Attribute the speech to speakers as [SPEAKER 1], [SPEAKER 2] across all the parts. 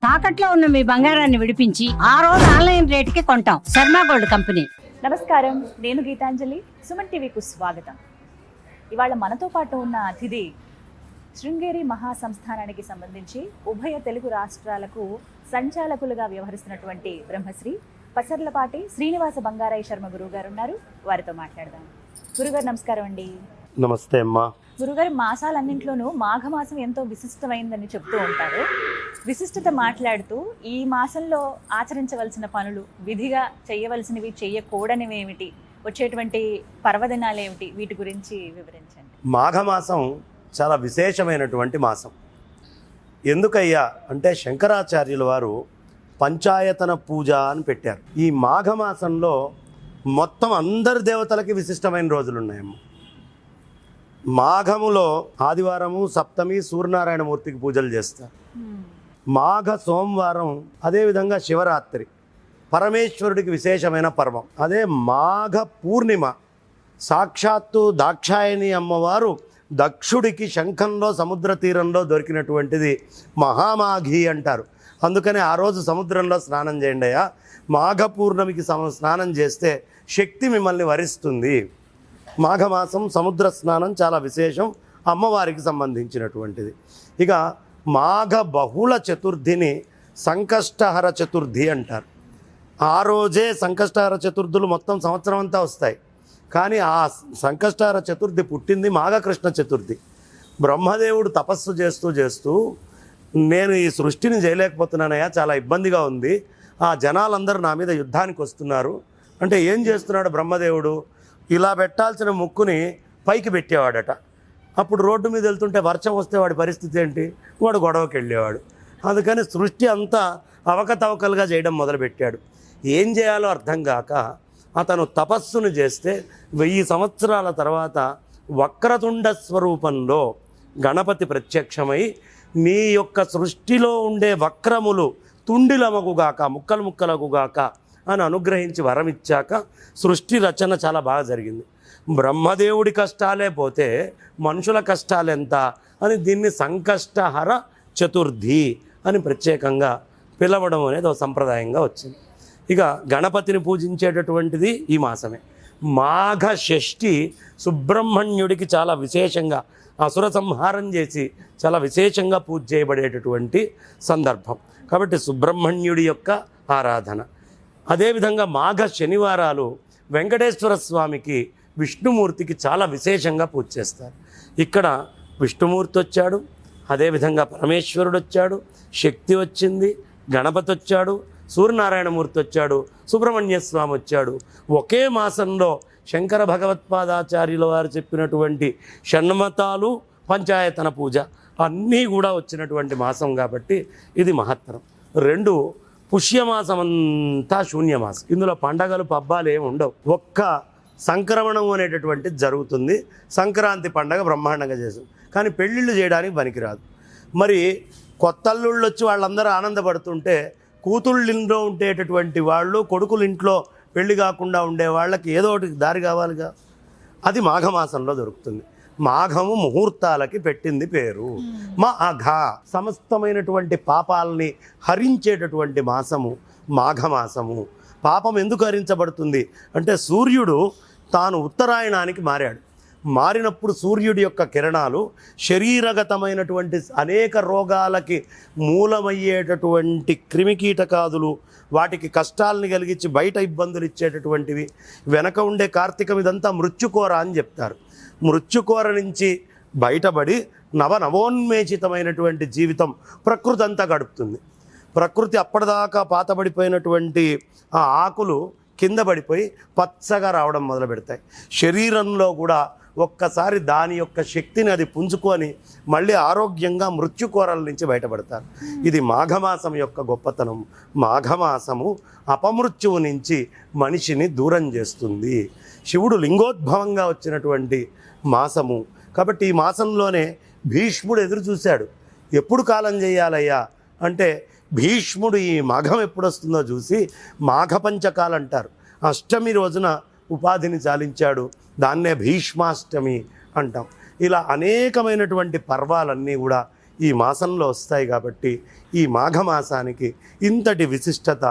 [SPEAKER 1] తాకట్లో ఉన్న మీ బంగారాన్ని విడిపించి ఆ రోజు ఆన్లైన్ రేటుకి కొంటాం. Sharma gold company.
[SPEAKER 2] నమస్కారం, నేను గీతాంజలి. సుమన్ టీవీకు స్వాగతం. ఇవాళ మనతో పాటు ఉన్న అతిథి శృంగేరి మహాసంస్థానానికి సంబంధించి ఉభయ తెలుగు రాష్ట్రాలకు సంచాలకులుగా వ్యవహరిస్తున్నటువంటి బ్రహ్మశ్రీ పసర్లపాటి శ్రీనివాస బంగారయ్య శర్మ గురువు గారు ఉన్నారు. వారితో మాట్లాడదాం. గురుగారు నమస్కారం అండి.
[SPEAKER 3] నమస్తే అమ్మా.
[SPEAKER 2] గురుగారు, మాసాలన్నింటిలోనూ మాఘమాసం ఎంతో విశిష్టమైందని చెప్తూ ఉంటారు. విశిష్టత మాట్లాడుతూ ఈ మాసంలో ఆచరించవలసిన పనులు, విధిగా చేయవలసినవి, చేయకూడనివి ఏమిటి, వచ్చేటువంటి పర్వదినాలు ఏమిటి, వీటి గురించి వివరించండి.
[SPEAKER 3] మాఘమాసం చాలా విశేషమైనటువంటి మాసం. ఎందుకయ్యా అంటే శంకరాచార్యుల వారు పంచాయతన పూజ అని పెట్టారు. ఈ మాఘమాసంలో మొత్తం అందరి దేవతలకి విశిష్టమైన రోజులు ఉన్నాయమ్మ. మాఘములో ఆదివారము, సప్తమి సూర్యనారాయణమూర్తికి పూజలు చేస్తారు. మాఘ సోమవారం, అదేవిధంగా శివరాత్రి పరమేశ్వరుడికి విశేషమైన పర్వం. అదే మాఘ పూర్ణిమ సాక్షాత్తు దాక్షాయణి అమ్మవారు దక్షుడికి శంఖంలో సముద్ర తీరంలో దొరికినటువంటిది మహామాఘి అంటారు. అందుకని ఆ రోజు సముద్రంలో స్నానం చేయండి అయ్యా. మాఘ పూర్ణమికి స్నానం చేస్తే శక్తి మిమ్మల్ని వరిస్తుంది. మాఘమాసం సముద్ర స్నానం చాలా విశేషం, అమ్మవారికి సంబంధించినటువంటిది. ఇక మాఘ బహుళ చతుర్థిని సంకష్టహర చతుర్థి అంటారు. ఆ రోజే సంకష్టహర చతుర్థులు మొత్తం సంవత్సరం అంతా వస్తాయి. కానీ ఆ సంకష్టహర చతుర్థి పుట్టింది మాఘకృష్ణ చతుర్థి. బ్రహ్మదేవుడు తపస్సు చేస్తూ నేను ఈ సృష్టిని చేయలేకపోతున్నానయ్యా, చాలా ఇబ్బందిగా ఉంది, ఆ జనాలందరూ నా మీద యుద్ధానికి వస్తున్నారు అంటే ఏం చేస్తున్నాడు బ్రహ్మదేవుడు, ఇలా పెట్టాల్సిన ముక్కుని పైకి పెట్టేవాడట. అప్పుడు రోడ్డు మీద వెళ్తుంటే వర్షం వస్తే వాడి పరిస్థితి ఏంటి, వాడు గొడవకి వెళ్ళేవాడు. అందుకని సృష్టి అంతా అవకతవకలుగా చేయడం మొదలుపెట్టాడు. ఏం చేయాలో అర్థం కాక అతను తపస్సును చేస్తే 1000 సంవత్సరాల తర్వాత వక్రతుండ స్వరూపంలో గణపతి ప్రత్యక్షమై నీ యొక్క సృష్టిలో ఉండే వక్రములు తుండిలమగుగాక, ముక్కలు ముక్కలగుగాక అని అనుగ్రహించి వరం ఇచ్చాక సృష్టి రచన చాలా బాగా జరిగింది. బ్రహ్మదేవుడి కష్టాలే పోతే మనుషుల కష్టాలు ఎంత అని దీన్ని సంకష్టహర చతుర్థి అని ప్రత్యేకంగా పిలవడం అనేది ఒక సంప్రదాయంగా వచ్చింది. ఇక గణపతిని పూజించేటటువంటిది ఈ మాసమే. మాఘ షష్ఠి సుబ్రహ్మణ్యుడికి చాలా విశేషంగా అసుర సంహారం చేసి చాలా విశేషంగా పూజ చేయబడేటటువంటి సందర్భం. కాబట్టి సుబ్రహ్మణ్యుడి యొక్క ఆరాధన. అదేవిధంగా మాఘ శనివారాలు వెంకటేశ్వర స్వామికి, విష్ణుమూర్తికి చాలా విశేషంగా పూజ చేస్తారు. ఇక్కడ విష్ణుమూర్తి వచ్చాడు, అదేవిధంగా పరమేశ్వరుడు వచ్చాడు, శక్తి వచ్చింది, గణపతి వచ్చాడు, సూర్యనారాయణమూర్తి వచ్చాడు, సుబ్రహ్మణ్య స్వామి వచ్చాడు. ఒకే మాసంలో శంకర భగవత్పాదాచార్యుల వారు చెప్పినటువంటి షణ్మతాలు, పంచాయతన పూజ అన్నీ కూడా వచ్చినటువంటి మాసం కాబట్టి ఇది మహత్తరం. 2 పుష్యమాసం అంతా శూన్యమాసం. ఇందులో పండగలు పబ్బాలు ఏమి ఉండవు. ఒక్క సంక్రమణం అనేటటువంటిది జరుగుతుంది. సంక్రాంతి పండగ బ్రహ్మాండంగా చేస్తుంది, కానీ పెళ్ళిళ్ళు చేయడానికి పనికిరాదు. మరి కొత్తల్లుళ్ళు వచ్చి వాళ్ళందరూ ఆనందపడుతుంటే కూతుళ్ళింట్లో ఉండేటటువంటి వాళ్ళు, కొడుకులు ఇంట్లో పెళ్లి కాకుండా ఉండే వాళ్ళకి ఏదో ఒకటి దారి కావాలిగా. అది మాఘమాసంలో దొరుకుతుంది. మాఘము ముహూర్తాలకి పెట్టింది పేరు. మాఘ సమస్తమైనటువంటి పాపాలని హరించేటటువంటి మాసము మాఘమాసము. పాపం ఎందుకు హరించబడుతుంది అంటే సూర్యుడు తాను ఉత్తరాయణానికి మారాడు. మారినప్పుడు సూర్యుడి యొక్క కిరణాలు శరీరగతమైనటువంటి అనేక రోగాలకి మూలమయ్యేటటువంటి క్రిమికీటకాదులు, వాటికి కష్టాలని కలిగించి బయట ఇబ్బందులు ఇచ్చేటటువంటివి. వెనక ఉండే కార్తీకం ఇదంతా మృత్యుకోర అని చెప్తారు. మృత్యుకోర నుంచి బయటపడి నవోన్మేషితమైనటువంటి జీవితం ప్రకృతి అంతా గడుపుతుంది. ప్రకృతి అప్పటిదాకా పాతబడిపోయినటువంటి ఆ ఆకులు కింద పడిపోయి పచ్చగా రావడం మొదలు పెడతాయి. శరీరంలో కూడా ఒక్కసారి దాని యొక్క శక్తిని అది పుంజుకొని మళ్ళీ ఆరోగ్యంగా మృత్యుకోరల నుంచి బయటపడతారు. ఇది మాఘమాసం యొక్క గొప్పతనం. మాఘమాసము అపమృత్యువు నుంచి మనిషిని దూరం చేస్తుంది. శివుడు లింగోద్భవంగా వచ్చినటువంటి మాసము కాబట్టి ఈ మాసంలోనే భీష్ముడు ఎదురు చూశాడు. ఎప్పుడు కాలం చేయాలయ్యా అంటే భీష్ముడు ఈ మాఘం ఎప్పుడు వస్తుందో చూసి మాఘపంచకాలు అంటారు. అష్టమి రోజున ఉపాధిని చాలించాడు, దాన్నే భీష్మాష్టమి అంటాం. ఇలా అనేకమైనటువంటి పర్వాలన్నీ కూడా ఈ మాసంలో వస్తాయి కాబట్టి ఈ మాఘమాసానికి ఇంతటి విశిష్టత,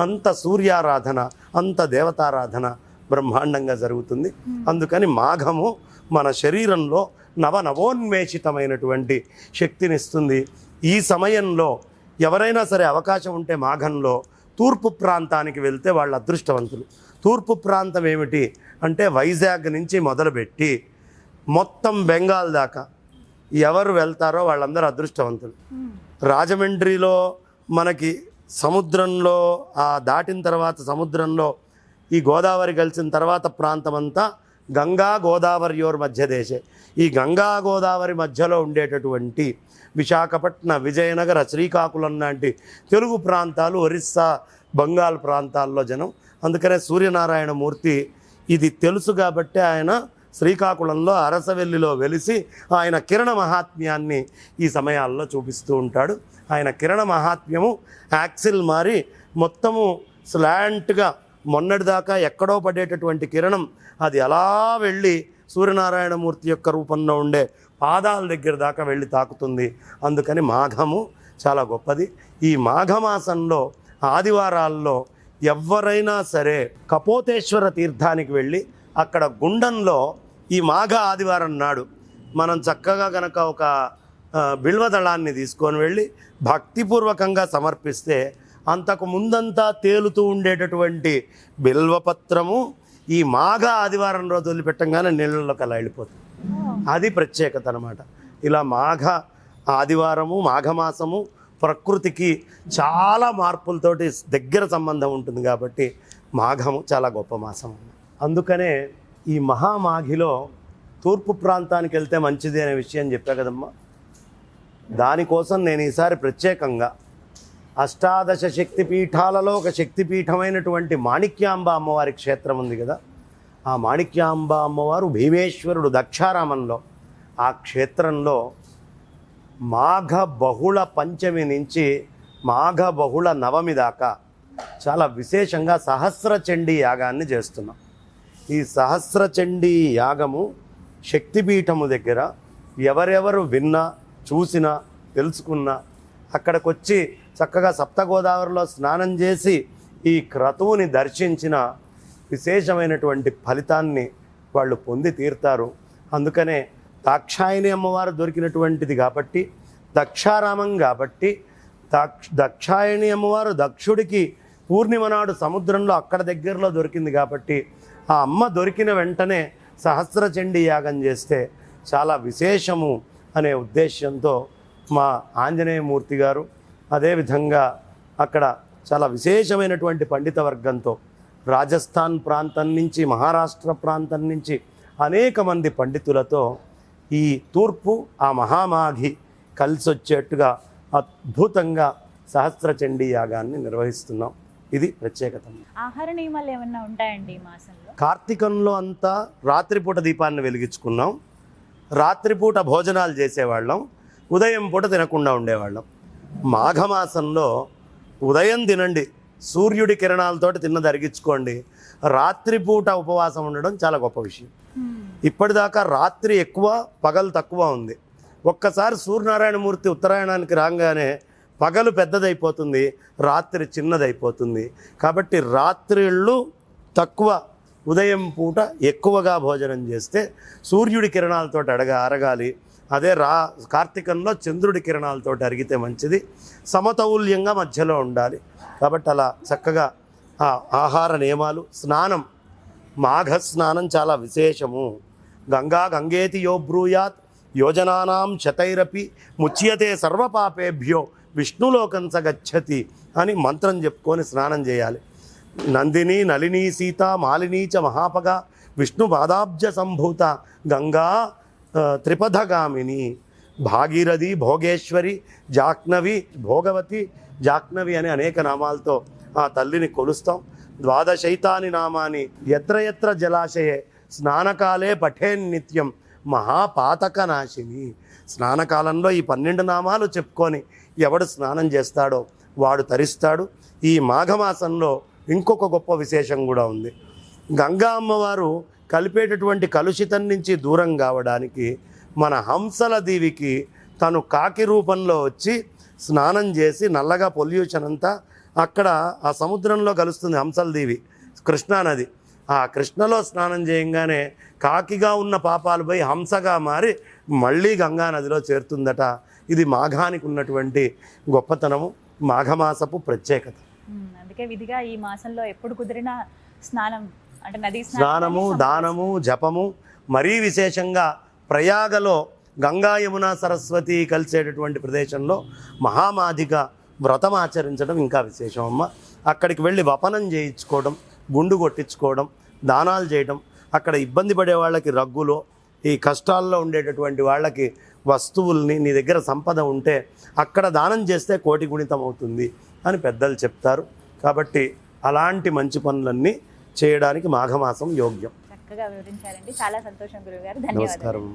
[SPEAKER 3] అంత సూర్యారాధన, అంత దేవతారాధన బ్రహ్మాండంగా జరుగుతుంది. అందుకని మాఘము మన శరీరంలో నవోన్మేషితమైనటువంటి శక్తినిస్తుంది. ఈ సమయంలో ఎవరైనా సరే అవకాశం ఉంటే మాఘంలో తూర్పు ప్రాంతానికి వెళ్తే వాళ్ళు అదృష్టవంతులు. తూర్పు ప్రాంతం ఏమిటి అంటే వైజాగ్ నుంచి మొదలుపెట్టి మొత్తం బెంగాల్ దాకా ఎవరు వెళ్తారో వాళ్ళందరూ అదృష్టవంతులు. రాజమండ్రిలో మనకి సముద్రంలో దాటిన తర్వాత సముద్రంలో ఈ గోదావరి కలిసిన తర్వాత ప్రాంతం అంతా గంగా గోదావరియోర్ మధ్య దేశే. ఈ గంగా గోదావరి మధ్యలో ఉండేటటువంటి విశాఖపట్నం, విజయనగర, శ్రీకాకుళం లాంటి తెలుగు ప్రాంతాలు, ఒరిస్సా, బంగాల్ ప్రాంతాల్లో జనం. అందుకనే సూర్యనారాయణమూర్తి ఇది తెలుసు కాబట్టి ఆయన శ్రీకాకుళంలో అరసవెల్లిలో వెలిసి ఆయన కిరణ మహాత్మ్యాన్ని ఈ సమయాల్లో చూపిస్తూ ఉంటాడు. ఆయన కిరణ మహాత్మ్యము యాక్సిల్ మారి మొత్తము స్లాంట్గా మొన్నటిదాకా ఎక్కడో పడేటటువంటి కిరణం అది అలా వెళ్ళి సూర్యనారాయణమూర్తి యొక్క రూపంలో ఉండే పాదాల దగ్గర దాకా వెళ్ళి తాకుతుంది. అందుకని మాఘము చాలా గొప్పది. ఈ మాఘమాసంలో ఆదివారాల్లో ఎవరైనా సరే కపోతేశ్వర తీర్థానికి వెళ్ళి అక్కడ గుండంలో ఈ మాఘ ఆదివారం నాడు మనం చక్కగా కనుక ఒక బిల్వదళాన్ని తీసుకొని వెళ్ళి భక్తిపూర్వకంగా సమర్పిస్తే అంతకు ముందంతా తేలుతూ ఉండేటటువంటి బిల్వపత్రము ఈ మాఘ ఆదివారం రోజు వదిలిపెట్టంగానే నీళ్ళలోకి అలా వెళ్ళిపోతుంది. అది ప్రత్యేకత అన్నమాట. ఇలా మాఘ ఆదివారము, మాఘమాసము ప్రకృతికి చాలా మార్పులతోటి దగ్గర సంబంధం ఉంటుంది కాబట్టి మాఘము చాలా గొప్ప మాసం. అందుకనే ఈ మహామాఘిలో తూర్పు ప్రాంతానికి వెళ్తే మంచిది అనే విషయం చెప్పా కదమ్మా. దానికోసం నేను ఈసారి ప్రత్యేకంగా అష్టాదశ శక్తిపీఠాలలో ఒక శక్తిపీఠమైనటువంటి మాణిక్యాంబ అమ్మవారి క్షేత్రం ఉంది కదా, ఆ మాణిక్యాంబ అమ్మవారు భీమేశ్వరుడు దక్షారామంలో ఆ క్షేత్రంలో మాఘ బహుళ పంచమి నుంచి మాఘ బహుళ నవమి దాకా చాలా విశేషంగా సహస్రచండీ యాగాన్ని చేస్తున్నాం. ఈ సహస్రచండీ యాగము శక్తిపీఠము దగ్గర ఎవరెవరు విన్నా, చూసినా, తెలుసుకున్నా అక్కడికి వచ్చి చక్కగా సప్తగోదావరిలో స్నానం చేసి ఈ క్రతువుని దర్శించిన విశేషమైనటువంటి ఫలితాన్ని వాళ్ళు పొంది తీరుతారు. అందుకనే దాక్షాయణి అమ్మవారు దొరికినటువంటిది కాబట్టి, దక్షారామం కాబట్టి, దక్షాయణి అమ్మవారు దక్షుడికి పూర్ణిమ నాడు సముద్రంలో అక్కడ దగ్గరలో దొరికింది కాబట్టి ఆ అమ్మ దొరికిన వెంటనే సహస్రచండీ యాగం చేస్తే చాలా విశేషము అనే ఉద్దేశంతో మా ఆంజనేయమూర్తి గారు అదేవిధంగా అక్కడ చాలా విశేషమైనటువంటి పండిత వర్గంతో రాజస్థాన్ ప్రాంతం నుంచి, మహారాష్ట్ర ప్రాంతం నుంచి అనేక మంది పండితులతో ఈ తూర్పు ఆ మహామాఘి కలిసి వచ్చేట్టుగా అద్భుతంగా సహస్రచండీ యాగాన్ని నిర్వహిస్తున్నాం. ఇది ప్రత్యేకత.
[SPEAKER 2] ఆహార నియమాలు ఏమన్నా ఉంటాయండి ఈ మాసంలో?
[SPEAKER 3] కార్తీకంలో అంతా రాత్రిపూట దీపాన్ని వెలిగించుకున్నాం, రాత్రిపూట భోజనాలు చేసేవాళ్ళం, ఉదయం పూట తినకుండా ఉండేవాళ్ళం. మాఘమాసంలో ఉదయం తినండి, సూర్యుడి కిరణాలతోటి తిన్నది అరిగించుకోండి, రాత్రిపూట ఉపవాసం ఉండడం చాలా గొప్ప విషయం. ఇప్పటిదాకా రాత్రి ఎక్కువ, పగలు తక్కువ ఉంది. ఒక్కసారి సూర్యనారాయణమూర్తి ఉత్తరాయణానికి రాగానే పగలు పెద్దదైపోతుంది, రాత్రి చిన్నదైపోతుంది. కాబట్టి రాత్రిళ్ళు తక్కువ, ఉదయం పూట ఎక్కువగా భోజనం చేస్తే సూర్యుడి కిరణాలతో అరగాలి. అదే కార్తీకంలో చంద్రుడి కిరణాలతో అరిగితే మంచిది. సమతౌల్యంగా మధ్యలో ఉండాలి. కాబట్టి అలా చక్కగా ఆహార నియమాలు. స్నానం, మాఘ స్నానం చాలా విశేషము. గంగా గంగేతి యో బ్రూయాత్ యోజనానాం శతైరపి ముచ్యతే సర్వపాపేభ్యో విష్ణులోకం స గచ్చతి అని మంత్రం చెప్పుకొని స్నానం చేయాలి. నందిని నళిని సీత మాలిని చ మహాపగ విష్ణు పాదాబ్జ సంభూత గంగా త్రిపథగామిని భాగీరథి భోగేశ్వరి జాహ్నవి భోగవతి జాహ్నవి అనే అనేక నామాలతో ఆ తల్లిని కొలుస్తాం. ద్వాదశైతాని నామాని ఎత్ర ఎత్ర జలాశయే స్నానకాలే పఠేన్నిత్యం మహాపాతక నాశిని. స్నానకాలంలో ఈ 12 నామాలు చెప్పుకొని ఎవడు స్నానం చేస్తాడో వాడు తరిస్తాడు. ఈ మాఘమాసంలో ఇంకొక గొప్ప విశేషం కూడా ఉంది. గంగా అమ్మవారు కలిపేటటువంటి కలుషితం నుంచి దూరం కావడానికి మన హంసల దేవికి తను కాకి రూపంలో వచ్చి స్నానం చేసి నల్లగా పొల్యూషన్ అంతా అక్కడ ఆ సముద్రంలో కలుస్తుంది హంసలదేవి కృష్ణానది. ఆ కృష్ణలో స్నానం చేయంగానే కాకిగా ఉన్న పాపాలు పోయి హంసగా మారి మళ్ళీ గంగా నదిలో చేరుతుందట. ఇది మాఘానికి ఉన్నటువంటి గొప్పతనము, మాఘమాసపు ప్రత్యేకత.
[SPEAKER 2] అందుకే విధిగా ఈ మాసంలో ఎప్పుడు కుదిరినా స్నానం అంటే నదీ
[SPEAKER 3] స్నానము, దానము, జపము, మరీ విశేషంగా ప్రయాగలో గంగా యమున సరస్వతి కలిసేటటువంటి ప్రదేశంలో మహామాధిక వ్రతం ఆచరించడం ఇంకా విశేషం అమ్మ. అక్కడికి వెళ్ళి వపనం చేయించుకోవడం, గుండు కొట్టించుకోవడం, దానాలు చేయడం, అక్కడ ఇబ్బంది పడే వాళ్ళకి రగ్గులో, ఈ కష్టాల్లో ఉండేటటువంటి వాళ్ళకి వస్తువుల్ని, నీ దగ్గర సంపద ఉంటే అక్కడ దానం చేస్తే కోటి గుణితం అవుతుంది అని పెద్దలు చెప్తారు. కాబట్టి అలాంటి మంచి పనులన్నీ చేయడానికి మాఘమాసం యోగ్యం.
[SPEAKER 2] చక్కగా వివరించారండి. చాలా సంతోషం గురువు గారు. ధన్యవాదాలు.
[SPEAKER 3] నమస్కారం.